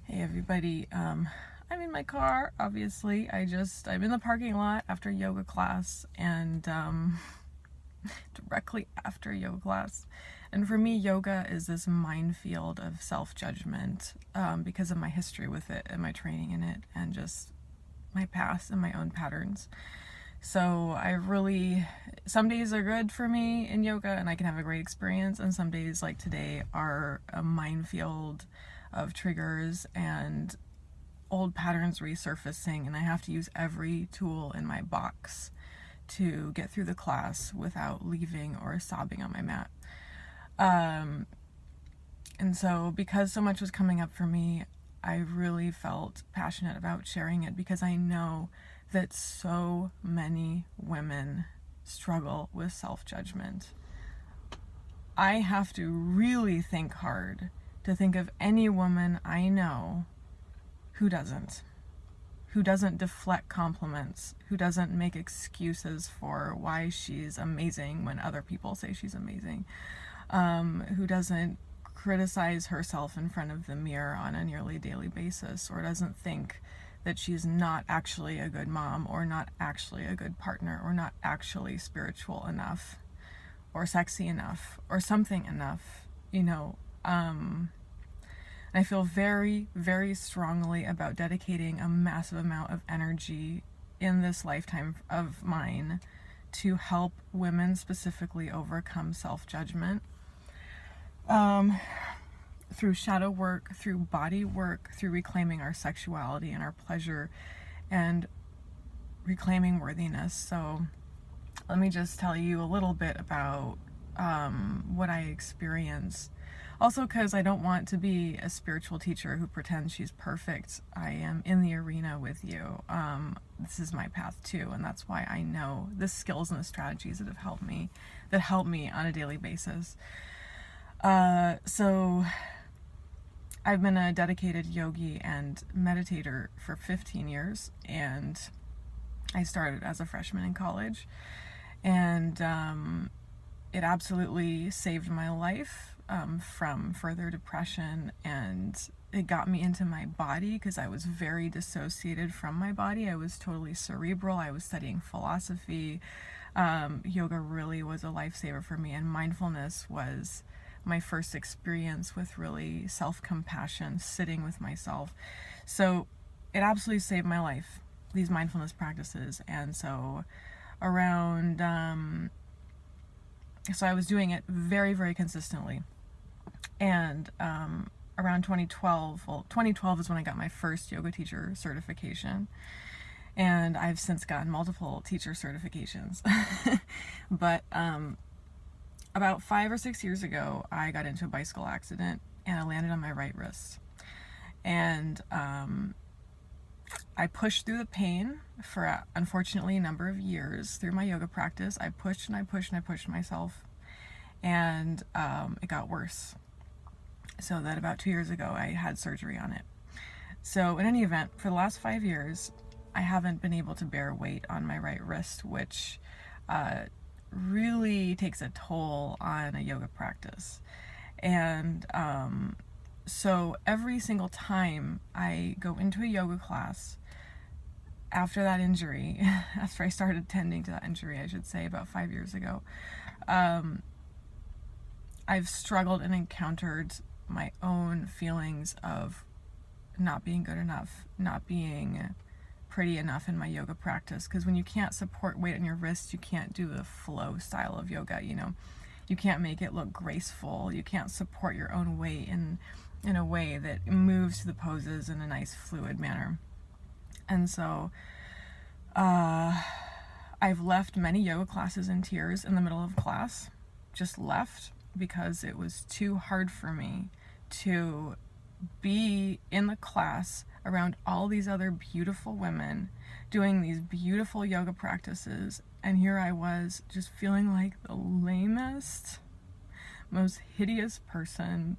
Hey everybody, I'm in my car, obviously. I'm in the parking lot after yoga class and directly after yoga class. And for me, yoga is this minefield of self-judgment because of my history with it and my training in it and just my past and my own patterns. So some days are good for me in yoga and I can have a great experience, and some days like today are a minefield of triggers and old patterns resurfacing, and I have to use every tool in my box to get through the class without leaving or sobbing on my mat. And so because so much was coming up for me, I really felt passionate about sharing it because I know that so many women struggle with self-judgment. I have to really think hard to think of any woman I know who doesn't deflect compliments, who doesn't make excuses for why she's amazing when other people say she's amazing, who doesn't criticize herself in front of the mirror on a nearly daily basis, or doesn't think that she's not actually a good mom, or not actually a good partner, or not actually spiritual enough, or sexy enough, or something enough, I feel very, very strongly about dedicating a massive amount of energy in this lifetime of mine to help women specifically overcome self-judgment. Through shadow work, through body work, through reclaiming our sexuality and our pleasure, and reclaiming worthiness. So let me just tell you a little bit about what I experience. Also, because I don't want to be a spiritual teacher who pretends she's perfect. I am in the arena with you. This is my path too, and that's why I know the skills and the strategies that help me on a daily basis. So I've been a dedicated yogi and meditator for 15 years, and I started as a freshman in college, and it absolutely saved my life from further depression, and it got me into my body because I was very dissociated from my body. I was totally cerebral. I was studying philosophy. Yoga really was a lifesaver for me, and mindfulness was my first experience with really self-compassion, sitting with myself. So it absolutely saved my life, these mindfulness practices. And so so I was doing it very, very consistently. And around 2012 is when I got my first yoga teacher certification. And I've since gotten multiple teacher certifications. But about 5 or 6 years ago, I got into a bicycle accident and I landed on my right wrist. And I pushed through the pain for, unfortunately, a number of years through my yoga practice. I pushed and I pushed and I pushed myself, and it got worse. So that about 2 years ago, I had surgery on it. So in any event, for the last 5 years, I haven't been able to bear weight on my right wrist, which really takes a toll on a yoga practice. And so every single time I go into a yoga class after that injury, after I started tending to that injury, I should say, about 5 years ago, I've struggled and encountered my own feelings of not being good enough, not being pretty enough in my yoga practice. Because when you can't support weight on your wrist, you can't do the flow style of yoga. You can't make it look graceful. You can't support your own weight in a way that moves to the poses in a nice fluid manner. And so I've left many yoga classes in tears in the middle of class, just left, because it was too hard for me to be in the class around all these other beautiful women doing these beautiful yoga practices, and here I was just feeling like the lamest, most hideous person,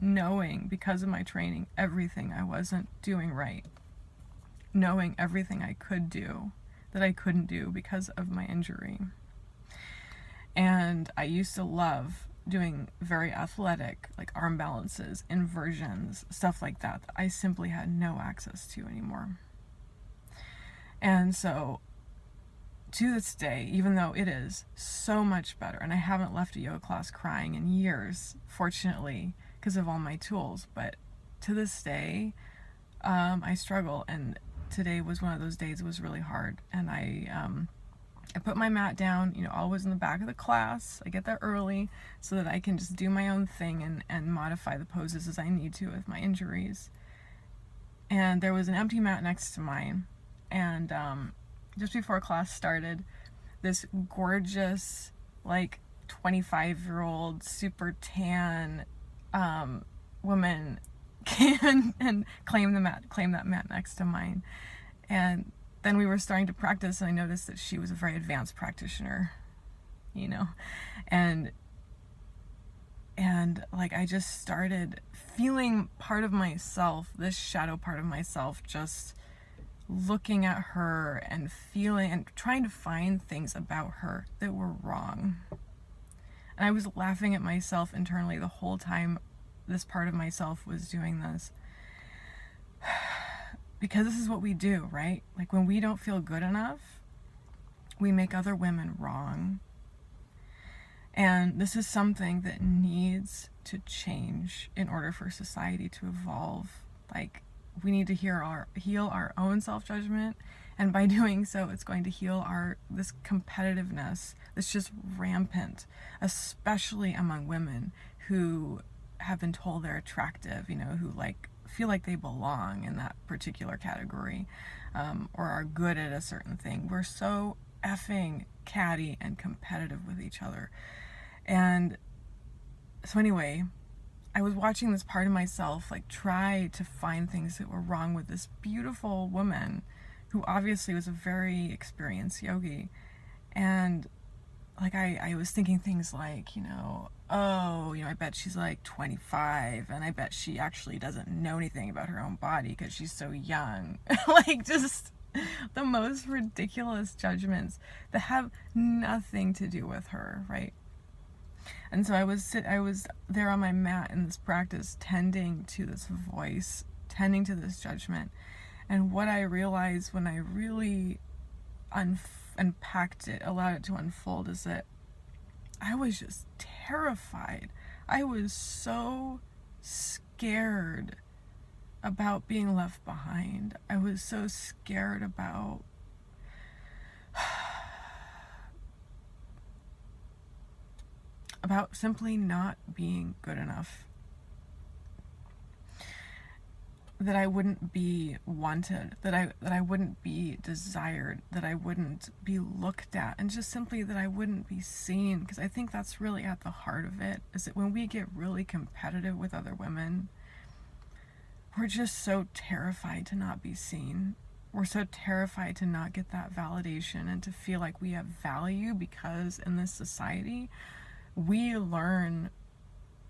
knowing because of my training everything I wasn't doing right, knowing everything I could do that I couldn't do because of my injury. And I used to love doing very athletic, like arm balances, inversions, stuff like that I simply had no access to anymore. And so to this day, even though it is so much better, and I haven't left a yoga class crying in years, fortunately, because of all my tools, but to this day, I struggle, and today was one of those days. It was really hard, and I put my mat down, always in the back of the class. I get there early so that I can just do my own thing and modify the poses as I need to with my injuries. And there was an empty mat next to mine, and just before class started, this gorgeous, 25-year-old, super tan woman came and claimed that mat next to mine. And then we were starting to practice, and I noticed that she was a very advanced practitioner, and I just started feeling part of myself, this shadow part of myself, just looking at her and feeling and trying to find things about her that were wrong. And I was laughing at myself internally the whole time this part of myself was doing this. Because this is what we do, right? When we don't feel good enough, we make other women wrong. And this is something that needs to change in order for society to evolve. We need to heal our own self-judgment, and by doing so, it's going to heal this competitiveness that's just rampant, especially among women who have been told they're attractive, who feel like they belong in that particular category, or are good at a certain thing. We're so effing catty and competitive with each other. And so anyway, I was watching this part of myself try to find things that were wrong with this beautiful woman who obviously was a very experienced yogi. And I was thinking things I bet she's 25, and I bet she actually doesn't know anything about her own body because she's so young. Just the most ridiculous judgments that have nothing to do with her, right? And so I was there on my mat in this practice, tending to this voice, tending to this judgment. And what I realized when I really unpacked it, allowed it to unfold, is that I was just terrified. I was so scared about being left behind. I was so scared about simply not being good enough. That I wouldn't be wanted, that I wouldn't be desired, that I wouldn't be looked at, and just simply that I wouldn't be seen. Because I think that's really at the heart of it, is that when we get really competitive with other women, we're just so terrified to not be seen. We're so terrified to not get that validation and to feel like we have value, because in this society, we learn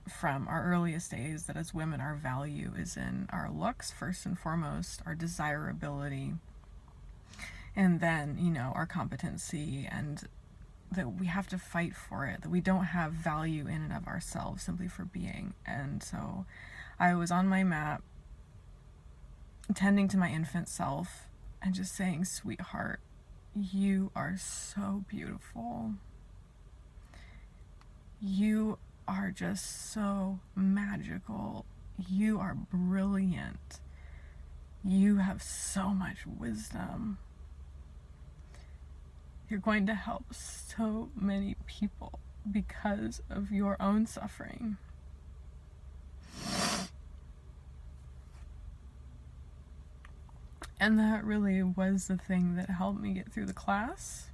from our earliest days that as women, our value is in our looks, first and foremost, our desirability, and then, our competency, and that we have to fight for it, that we don't have value in and of ourselves simply for being. And so I was on my mat, tending to my infant self and just saying, sweetheart, you are so beautiful. You are just so magical. You are brilliant. You have so much wisdom. You're going to help so many people because of your own suffering. And that really was the thing that helped me get through the class.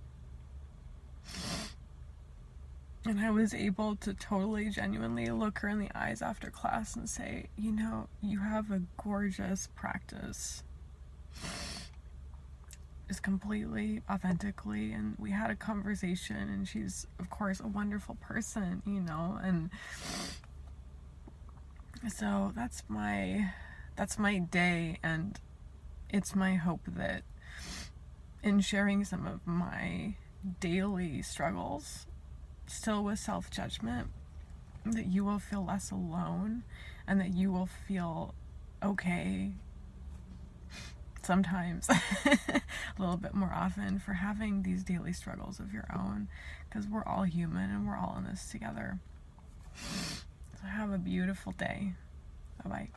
And I was able to totally, genuinely look her in the eyes after class and say, you have a gorgeous practice. Just completely, authentically. And we had a conversation, and she's, of course, a wonderful person, and so that's my day. And it's my hope that in sharing some of my daily struggles, still with self-judgment, that you will feel less alone, and that you will feel okay sometimes, a little bit more often, for having these daily struggles of your own, because we're all human and we're all in this together. So have a beautiful day. Bye-bye.